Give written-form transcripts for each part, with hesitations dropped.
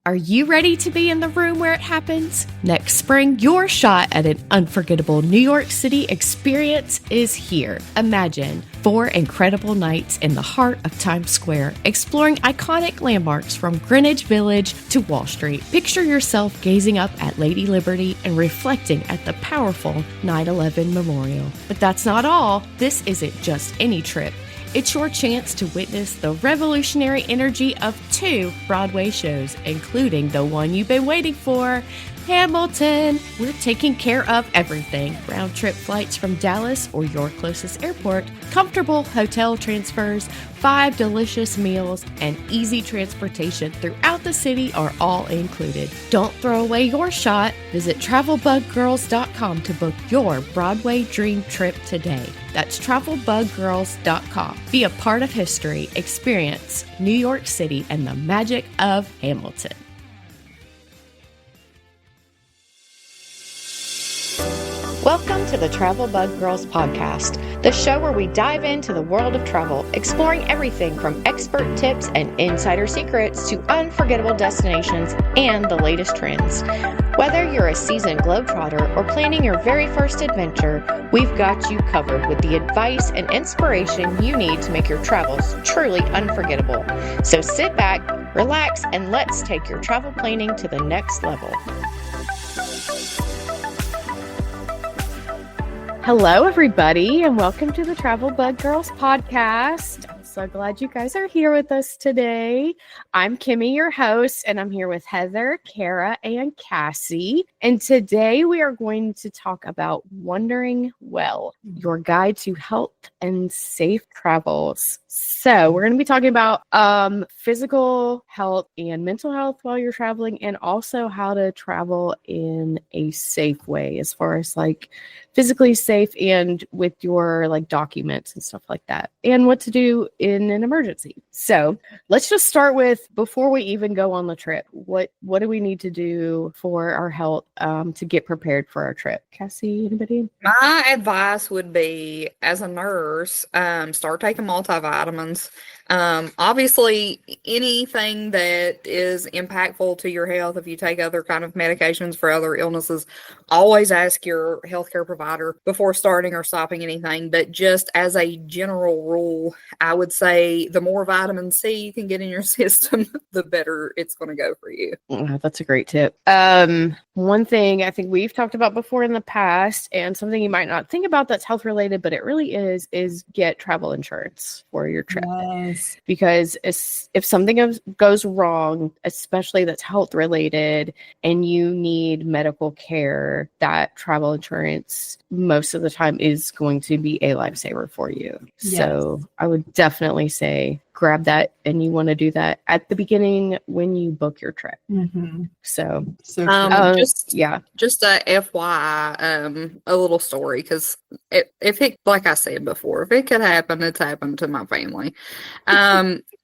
Are you ready to be in the room where it happens? Next spring, your shot at an unforgettable New York City experience is here. Imagine 4 incredible nights in the heart of Times Square, exploring iconic landmarks from Greenwich Village to Wall Street. Picture yourself gazing up at Lady Liberty and reflecting at the powerful 9/11 memorial. But that's not all. This isn't just any trip. It's your chance to witness the revolutionary energy of 2 Broadway shows, including the one you've been waiting for, Hamilton. We're taking care of everything. Round-trip flights from Dallas or your closest airport, comfortable hotel transfers, 5 delicious meals, and easy transportation throughout the city are all included. Don't throw away your shot. Visit TravelBugGirls.com to book your Broadway dream trip today. That's TravelBugGirls.com. Be a part of history. Experience New York City and the magic of Hamilton. Welcome to the Travel Bug Girls podcast, the show where we dive into the world of travel, exploring everything from expert tips and insider secrets to unforgettable destinations and the latest trends. Whether you're a seasoned globetrotter or planning your very first adventure, we've got you covered with the advice and inspiration you need to make your travels truly unforgettable. So sit back, relax, and let's take your travel planning to the next level. Hello, everybody, and welcome to the Travel Bug Girls podcast. I'm so glad you guys are here with us today. I'm Kimmy, your host, and I'm here with Heather, Kara, and Cassie. And today we are going to talk about Wondering Well, your guide to health and safe travels. So we're going to be talking about physical health and mental health while you're traveling, and also how to travel in a safe way as far as like physically safe and with your like documents and stuff like that, and what to do in an emergency. So let's just start with, before we even go on the trip, what do we need to do for our health to get prepared for our trip? Cassie, anybody? My advice would be, as a nurse, start taking multivitamins. Obviously, anything that is impactful to your health, if you take other kind of medications for other illnesses, always ask your healthcare provider before starting or stopping anything. But just as a general rule, I would say the more vitamin C you can get in your system, the better it's going to go for you. Oh, that's a great tip. One thing I think we've talked about before in the past, and something you might not think about that's health related, but it really is get travel insurance for your trip. Yes. Because if something goes wrong, especially that's health related, and you need medical care, that travel insurance most of the time is going to be a lifesaver for you. Yes. So I would definitely say grab that, and you want to do that at the beginning when you book your trip. Mm-hmm. So just a FYI, a little story, because if it, like I said before, if it could happen, it's happened to my family.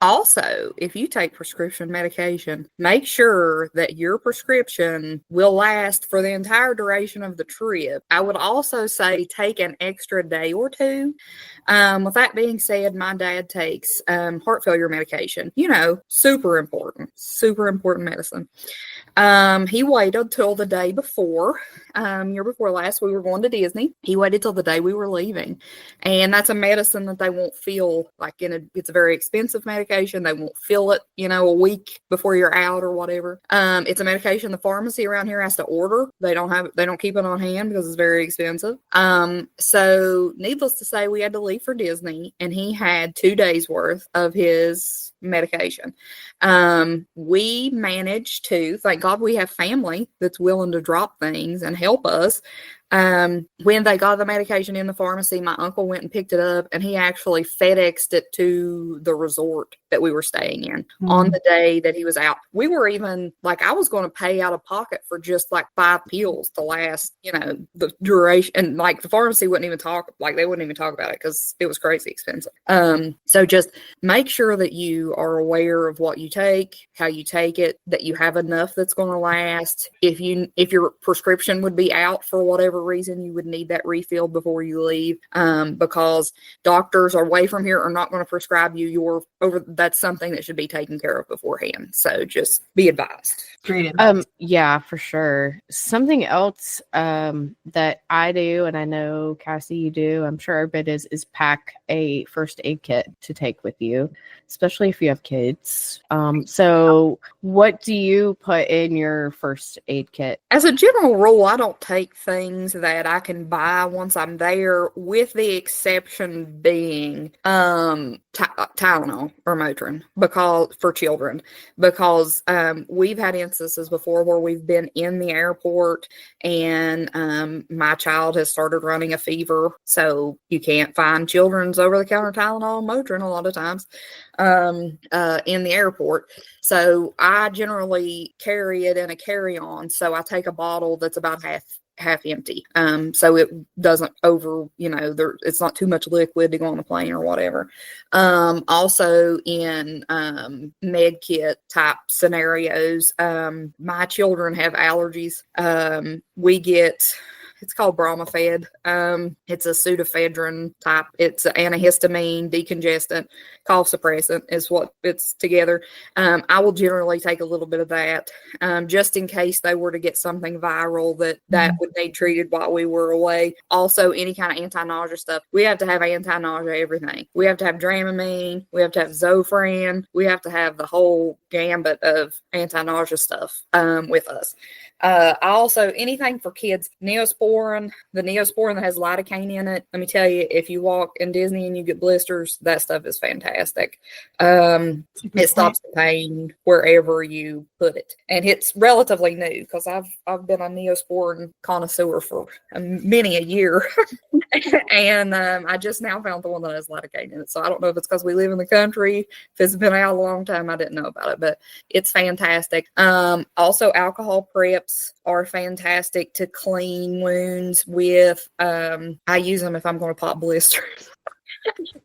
Also, if you take prescription medication, make sure that your prescription will last for the entire duration of the trip. I would also say take an extra day or two. With that being said, my dad takes heart failure medication. Super important medicine. He waited till the day before, year before last, we were going to Disney. He waited till the day we were leaving. And that's a medicine that they won't fill, it's a very expensive medication. They won't fill it, a week before you're out or whatever. It's a medication the pharmacy around here has to order. They don't keep it on hand because it's very expensive. So needless to say, we had to leave for Disney, and he had 2 days worth of his medication. We managed to, thank God we have family that's willing to drop things and help us. When they got the medication in the pharmacy, my uncle went and picked it up, and he actually FedExed it to the resort that we were staying in on the day that he was out. We were even I was going to pay out of pocket for just 5 pills to last, the duration. And the pharmacy wouldn't even talk, they wouldn't even talk about it because it was crazy expensive. So just make sure that you are aware of what you take, how you take it, that you have enough that's going to last. If your prescription would be out for whatever reason, you would need that refilled before you leave, because doctors away from here are not going to prescribe you that's something that should be taken care of beforehand. So just be advised. great advice. Yeah, for sure. Something else that I do, and I know Cassie you do, I'm sure everybody is pack a first aid kit to take with you, especially if you have kids. So what do you put in your first aid kit? As a general rule, I don't take things that I can buy once I'm there, with the exception being Tylenol or Motrin, because for children, because we've had instances before where we've been in the airport and my child has started running a fever, so you can't find children's over-the-counter Tylenol and Motrin a lot of times in the airport. So I generally carry it in a carry-on. So I take a bottle that's about half empty. So it doesn't it's not too much liquid to go on the plane or whatever. Also in med kit type scenarios, my children have allergies. We get, it's called Bromafed. It's a pseudoephedrine type. It's an antihistamine, decongestant, cough suppressant is what it's together. I will generally take a little bit of that just in case they were to get something viral that would need treated while we were away. Also, any kind of anti-nausea stuff. We have to have anti-nausea everything. We have to have Dramamine. We have to have Zofran. We have to have the whole gambit of anti-nausea stuff with us. I also, anything for kids, Neosporin, the Neosporin that has lidocaine in it. Let me tell you, if you walk in Disney and you get blisters, that stuff is fantastic. It stops the pain wherever you put it. And it's relatively new because I've been a Neosporin connoisseur for many a year. And I just now found the one that has lidocaine in it. So I don't know if it's because we live in the country. If it's been out a long time, I didn't know about it, but it's fantastic. Also, alcohol preps are fantastic to clean wounds with. I use them if I'm going to pop blisters.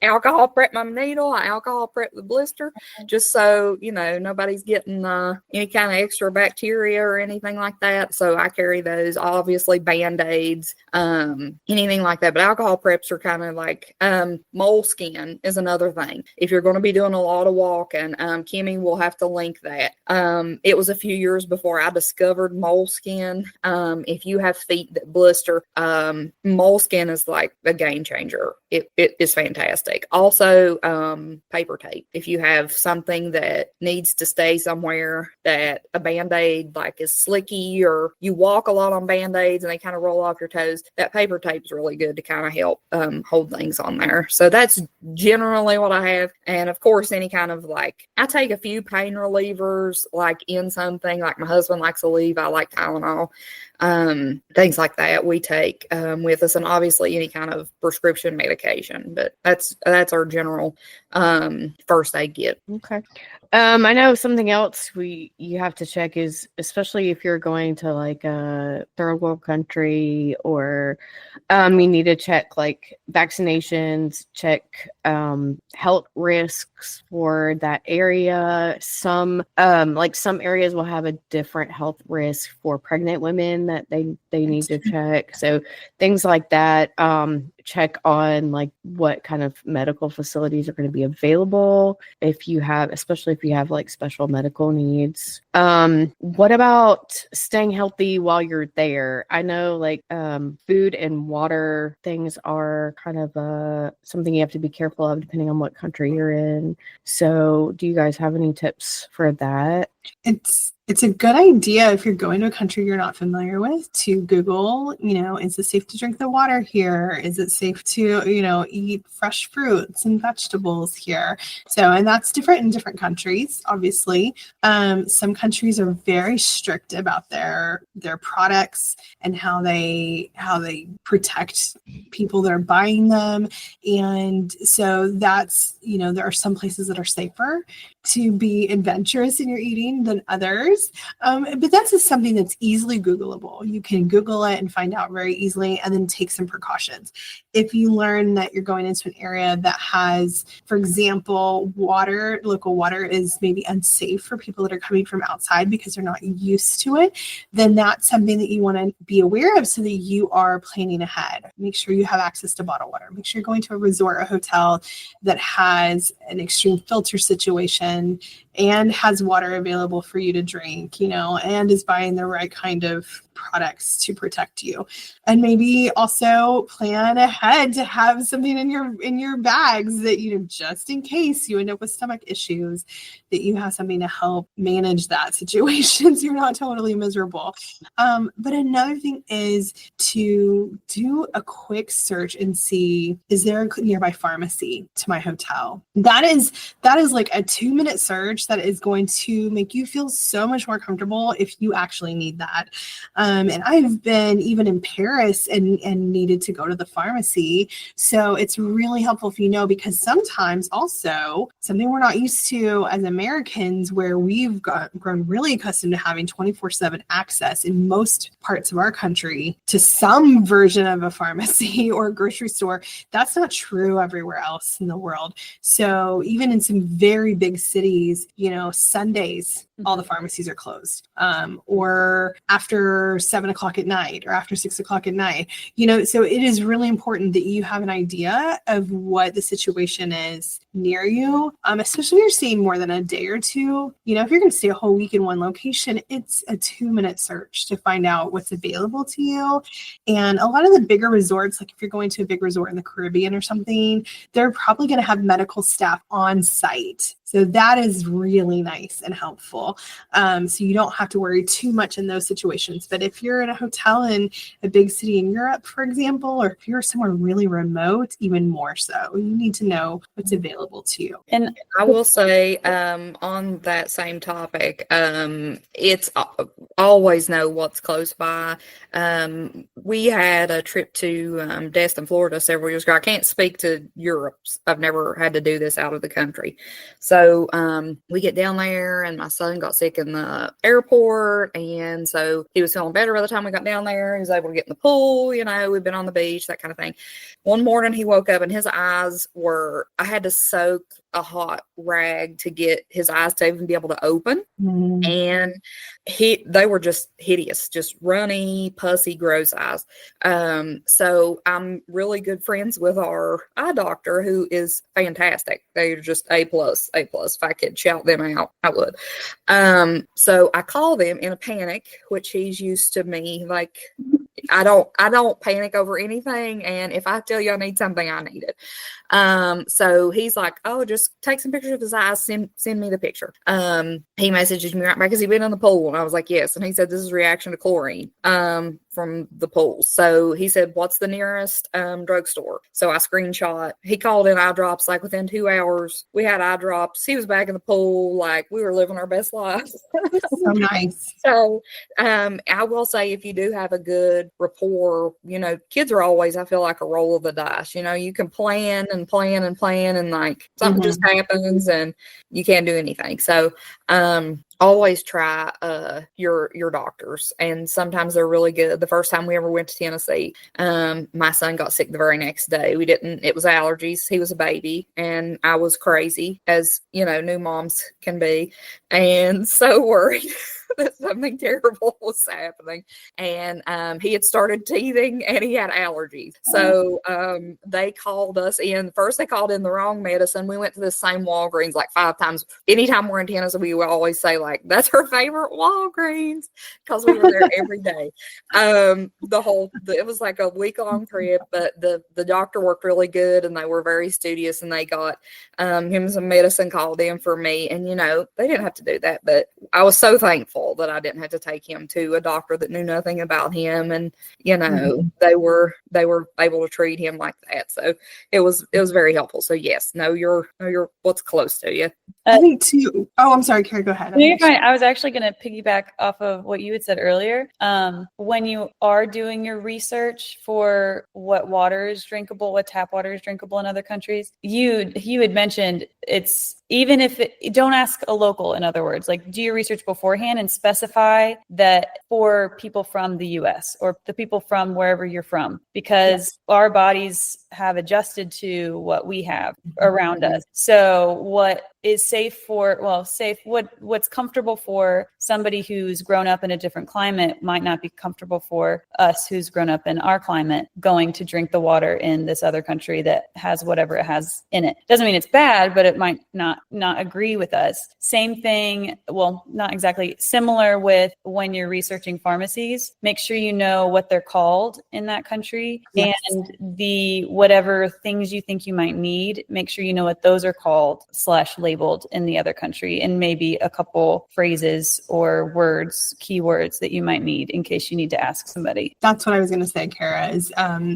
Alcohol prep my needle, I alcohol prep the blister, just so nobody's getting any kind of extra bacteria or anything like that. So I carry those. Obviously Band-Aids, anything like that, but alcohol preps are kind of like moleskin is another thing. If you're going to be doing a lot of walking, Kimmy will have to link that. It was a few years before I discovered moleskin. If you have feet that blister, moleskin is like a game changer. It is fantastic. Also, paper tape. If you have something that needs to stay somewhere, that a Band-Aid like is slicky, or you walk a lot on Band-Aids and they kind of roll off your toes, that paper tape is really good to kind of help hold things on there. So that's generally what I have. And of course, any kind of I take a few pain relievers, like in something, like my husband likes Aleve, I like Tylenol. Things like that we take with us, and obviously any kind of prescription medication, but that's our general first aid kit. Okay. I know something else you have to check is, especially if you're going to like a third world country, or you need to check like vaccinations, check health risks for that area. Some areas will have a different health risk for pregnant women that they need to check. So things like that. Check on like what kind of medical facilities are going to be available especially if you have like special medical needs. What about staying healthy while you're there? I know like food and water things are kind of something you have to be careful of depending on what country you're in. So do you guys have any tips for that? It's a good idea if you're going to a country you're not familiar with to Google, is it safe to drink the water here? Is it safe to, eat fresh fruits and vegetables here? So, and that's different in different countries, obviously. Some countries are very strict about their products and how they protect people that are buying them. And so that's, there are some places that are safer to be adventurous in your eating than others. But that's just something that's easily Googleable. You can Google it and find out very easily and then take some precautions. If you learn that you're going into an area that has, for example, local water is maybe unsafe for people that are coming from outside because they're not used to it, then that's something that you want to be aware of so that you are planning ahead. Make sure you have access to bottled water. Make sure you're going to a resort or hotel that has an extreme filter situation and has water available for you to drink, and is buying the right kind of products to protect you. And maybe also plan ahead to have something in your bags that, just in case you end up with stomach issues, that you have something to help manage that situation so you're not totally miserable. But another thing is to do a quick search and see, is there a nearby pharmacy to my hotel? That is like a 2-minute search that is going to make you feel so much more comfortable if you actually need that. And I've been even in Paris and needed to go to the pharmacy. So it's really helpful if you know, because sometimes also something we're not used to as Americans, where we've grown really accustomed to having 24/7 access in most parts of our country to some version of a pharmacy or a grocery store. That's not true everywhere else in the world. So even in some very big cities, Sundays, all the pharmacies are closed, or after 7 o'clock at night or after 6 o'clock at night, so it is really important that you have an idea of what the situation is near you, especially if you're staying more than a day or two. If you're going to stay a whole week in one location, it's a 2-minute search to find out what's available to you. And a lot of the bigger resorts, like if you're going to a big resort in the Caribbean or something, they're probably going to have medical staff on site. So that is really nice and helpful. So you don't have to worry too much in those situations. But if you're in a hotel in a big city in Europe, for example, or if you're somewhere really remote, even more so, you need to know what's available to you. And I will say, on that same topic, it's always know what's close by. We had a trip to Destin, Florida several years ago. I can't speak to Europe. I've never had to do this out of the country. So we get down there and my son got sick in the airport. And so he was feeling better by the time we got down there. He was able to get in the pool. We've been on the beach, that kind of thing. One morning he woke up and his eyes I had to soak a hot rag to get his eyes to even be able to open. And they were just hideous, just runny, pussy, gross eyes. So I'm really good friends with our eye doctor, who is fantastic. They're just A+. If I could shout them out, I would. So I called them in a panic, which he's used to me. Like, I don't panic over anything. And if I tell you I need something, I need it. So he's like, oh, just take some pictures of his eyes. Send me the picture. He messages me right back, has he been in the pool? And I was like, yes. And he said, this is reaction to chlorine. From the pool. So he said, what's the nearest drugstore? So I screenshot. He called in eye drops like within 2 hours. We had eye drops. He was back in the pool. Like, we were living our best lives. So nice. So I will say, if you do have a good rapport, kids are always, I feel like, a roll of the dice. You can plan and plan and plan, and like something just happens and you can't do anything. So always try your doctors, and sometimes they're really good. The first time we ever went to Tennessee, my son got sick the very next day. It was allergies. He was a baby, and I was crazy, as new moms can be, and so worried that something terrible was happening. And he had started teething and he had allergies. So they called us in. First, they called in the wrong medicine. We went to the same Walgreens like 5 times. Anytime we're in Tennessee, we will always say, like, that's her favorite Walgreens, because we were there every day. It was like a week-long trip, but the doctor worked really good, and they were very studious, and they got him some medicine called in for me. And, they didn't have to do that, but I was so thankful that I didn't have to take him to a doctor that knew nothing about him. And, they were able to treat him like that. So it was very helpful. So yes, know your what's close to you. I think too. Oh, I'm sorry, Carrie, go ahead. No, you're fine. I was actually going to piggyback off of what you had said earlier. When you are doing your research for what water is drinkable, what tap water is drinkable in other countries, you had mentioned it's, even if don't ask a local, in other words, like, do your research beforehand and specify that for people from the US or the people from wherever you're from, because our bodies have adjusted to what we have around us. So what is what's comfortable for somebody who's grown up in a different climate might not be comfortable for us who's grown up in our climate going to drink the water in this other country that has whatever it has in it. Doesn't mean it's bad, but it might not agree with us. Same thing, well, not exactly similar with when you're researching pharmacies. Make sure you know what they're called in that country. Yes. And the whatever things you think you might need, make sure you know what those are called / labeled in the other country, and maybe a couple phrases or words, keywords that you might need in case you need to ask somebody. That's what I was going to say, Kara, is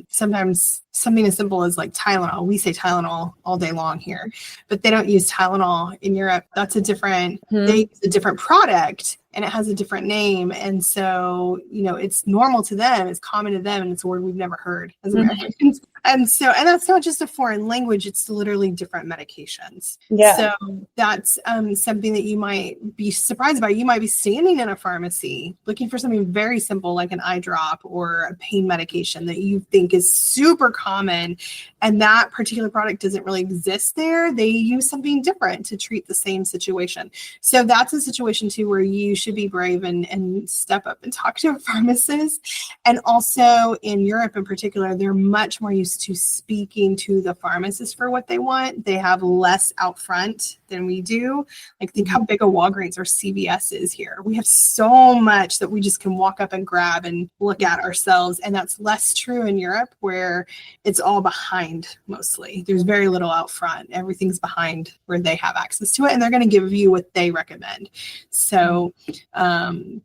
sometimes something as simple as like Tylenol. We say Tylenol all day long here, but they don't use Tylenol in Europe. That's they use a different product and it has a different name. And so, it's normal to them, it's common to them, and it's a word we've never heard as Americans. And that's not just a foreign language, it's literally different medications. Yeah. So that's something that you might be surprised about. You might be standing in a pharmacy looking for something very simple like an eye drop or a pain medication that you think is super common, and that particular product doesn't really exist there. They use something different to treat the same situation. So that's a situation too where you should be brave and step up and talk to a pharmacist. And also in Europe in particular, they're much more used to speaking to the pharmacist for what they want. They have less out front than we do. Like, think how big a Walgreens or CVS is here. We have so much that we just can walk up and grab and look at ourselves. And that's less true in Europe, where it's all behind mostly. There's very little out front. Everything's behind where they have access to it, and they're going to give you what they recommend. So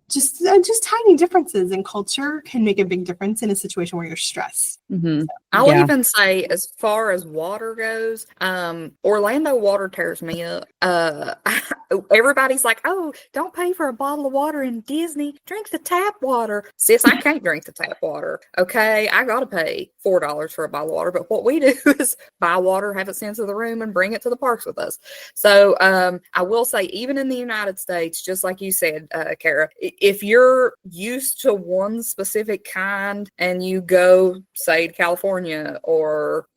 just tiny differences in culture can make a big difference in a situation where you're stressed. Mm-hmm. So, I'll even say, as far as water goes, Orlando water tears me up. Everybody's like, oh, don't pay for a bottle of water in Disney. Drink the tap water. Sis, I can't drink the tap water. Okay, I got to pay $4 for a bottle of water. But what we do is buy water, have it sent to the room, and bring it to the parks with us. So I will say, even in the United States, just like you said, Kara, if you're used to one specific kind and you go, say, to California or,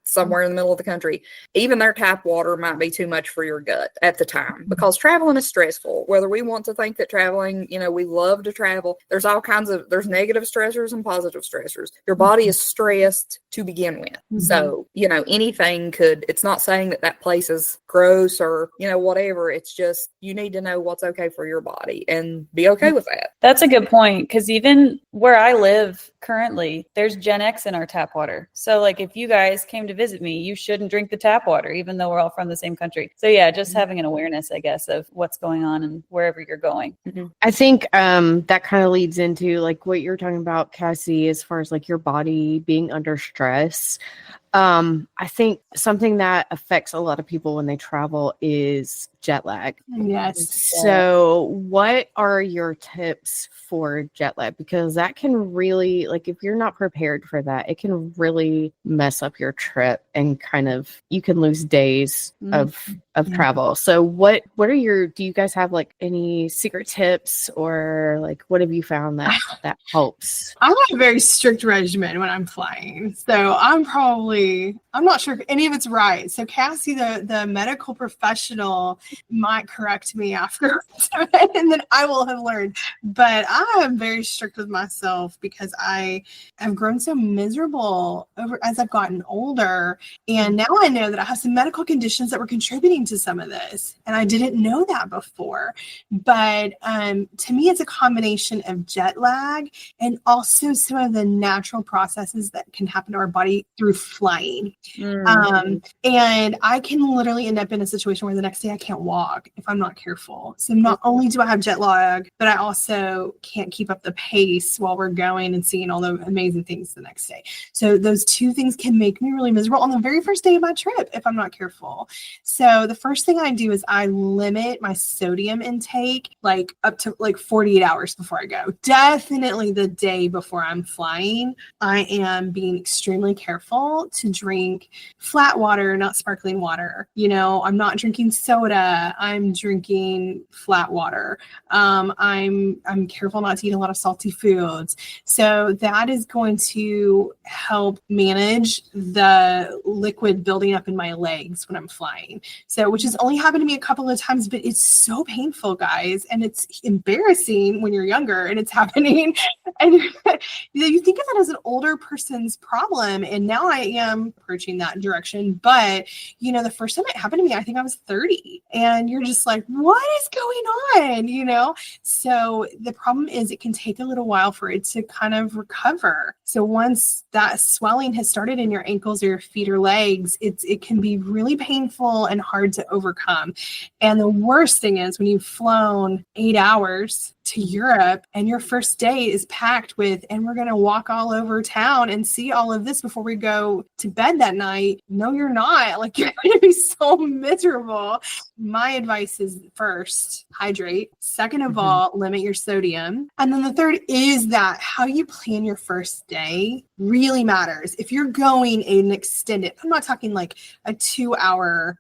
somewhere in the middle of the country, even their tap water might be too much for your gut at the time, because traveling is stressful. Whether we want to think that traveling, we love to travel, there's negative stressors and positive stressors. Your body is stressed to begin with. Mm-hmm. So, anything it's not saying that place is gross or, whatever. It's just, you need to know what's okay for your body and be okay with that. That's a good point, because even where I live currently, there's Gen X in our tap water. So like, if you guys came to visit me, you shouldn't drink the tap water, even though we're all from the same country. So yeah, just having an awareness, I guess, of what's going on and wherever you're going. Mm-hmm. I think that kind of leads into like what you're talking about, Cassie, as far as like your body being under stress. I think something that affects a lot of people when they travel is jet lag. Yes. So what are your tips for jet lag? Because that can really, like, if you're not prepared for that, it can really mess up your trip, and you can lose days of travel. So what do you guys have like any secret tips, or like what have you found that helps? I have a very strict regimen when I'm flying. So I'm not sure if any of it's right. So Cassie, the medical professional, might correct me after, and then I will have learned. But I am very strict with myself because I have grown so miserable as I've gotten older. And now I know that I have some medical conditions that were contributing to some of this. And I didn't know that before. But to me, it's a combination of jet lag and also some of the natural processes that can happen to our body through flying. And I can literally end up in a situation where the next day I can't walk if I'm not careful. So not only do I have jet lag, but I also can't keep up the pace while we're going and seeing all the amazing things the next day. So those two things can make me really miserable on the very first day of my trip if I'm not careful. So the first thing I do is I limit my sodium intake like up to like 48 hours before I go. Definitely the day before I'm flying, I am being extremely careful to drink flat water, not sparkling water. You know, I'm not drinking soda. I'm drinking flat water. I'm careful not to eat a lot of salty foods. So that is going to help manage the liquid building up in my legs when I'm flying. So, which has only happened to me a couple of times, but it's so painful, guys. And it's embarrassing when you're younger and it's happening. And you think of it as an older person's problem. And now I am approaching that direction. But, you know, the first time it happened to me, I think I was 30. And you're just like, what is going on? You know? So the problem is it can take a little while for it to kind of recover. So once that swelling has started in your ankles or your feet or legs, it can be really painful and hard to overcome. And the worst thing is when you've flown 8 hours to Europe and your first day is packed with, and we're going to walk all over town and see all of this before we go to bed that night. No, you're not. Like, you're going to be so miserable. My advice is first, hydrate. Second of all, limit your sodium. And then the third is that how you plan your first day really matters. If you're going an extended, I'm not talking like a 2-hour,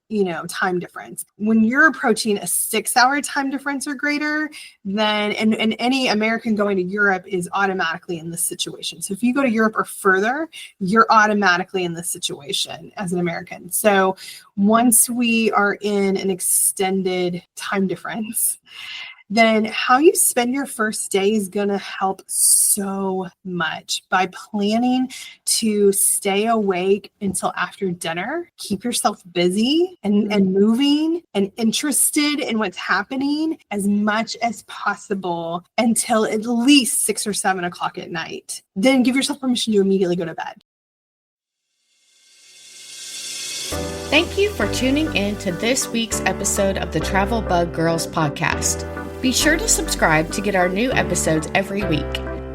time difference. When you're approaching a 6-hour time difference or greater, then, and any American going to Europe is automatically in this situation. So if you go to Europe or further, you're automatically in this situation as an American. So once we are in an extended time difference, then how you spend your first day is going to help so much by planning to stay awake until after dinner, keep yourself busy and moving and interested in what's happening as much as possible until at least 6 or 7 o'clock at night. Then give yourself permission to immediately go to bed. Thank you for tuning in to this week's episode of the Travel Bug Girls podcast. Be sure to subscribe to get our new episodes every week.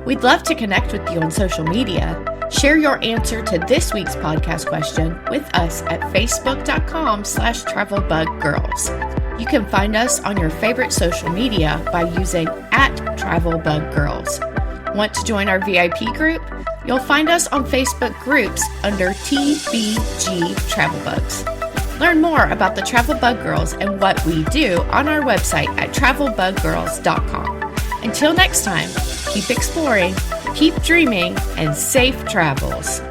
We'd love to connect with you on social media. Share your answer to this week's podcast question with us at facebook.com/travelbuggirls. You can find us on your favorite social media by using @travelbuggirls. Want to join our VIP group? You'll find us on Facebook groups under TBG Travel Bugs. Learn more about the Travel Bug Girls and what we do on our website at travelbuggirls.com. Until next time, keep exploring, keep dreaming, and safe travels.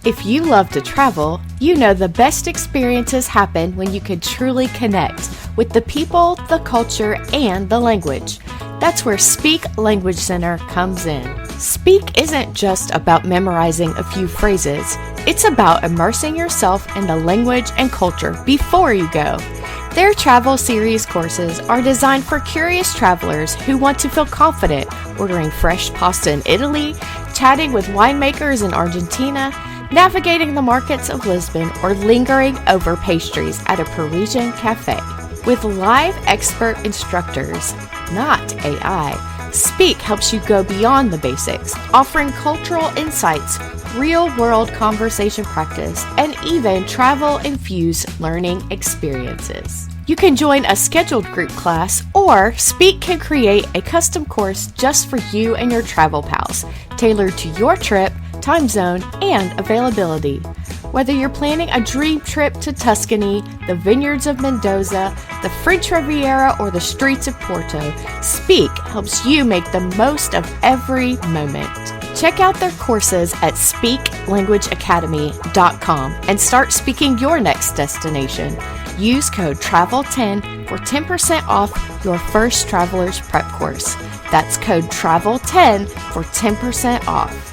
If you love to travel, you know the best experiences happen when you can truly connect with the people, the culture, and the language. That's where Speak Language Center comes in. Speak isn't just about memorizing a few phrases. It's about immersing yourself in the language and culture before you go. Their travel series courses are designed for curious travelers who want to feel confident ordering fresh pasta in Italy, chatting with winemakers in Argentina, navigating the markets of Lisbon, or lingering over pastries at a Parisian cafe. With live expert instructors, not AI, Speak helps you go beyond the basics, offering cultural insights, real-world conversation practice, and even travel-infused learning experiences. You can join a scheduled group class, or Speak can create a custom course just for you and your travel pals, tailored to your trip, time zone, and availability. Whether you're planning a dream trip to Tuscany, the vineyards of Mendoza, the French Riviera, or the streets of Porto, Speak helps you make the most of every moment. Check out their courses at speaklanguageacademy.com and start speaking your next destination. Use code TRAVEL10 for 10% off your first Traveler's Prep course. That's code TRAVEL10 for 10% off.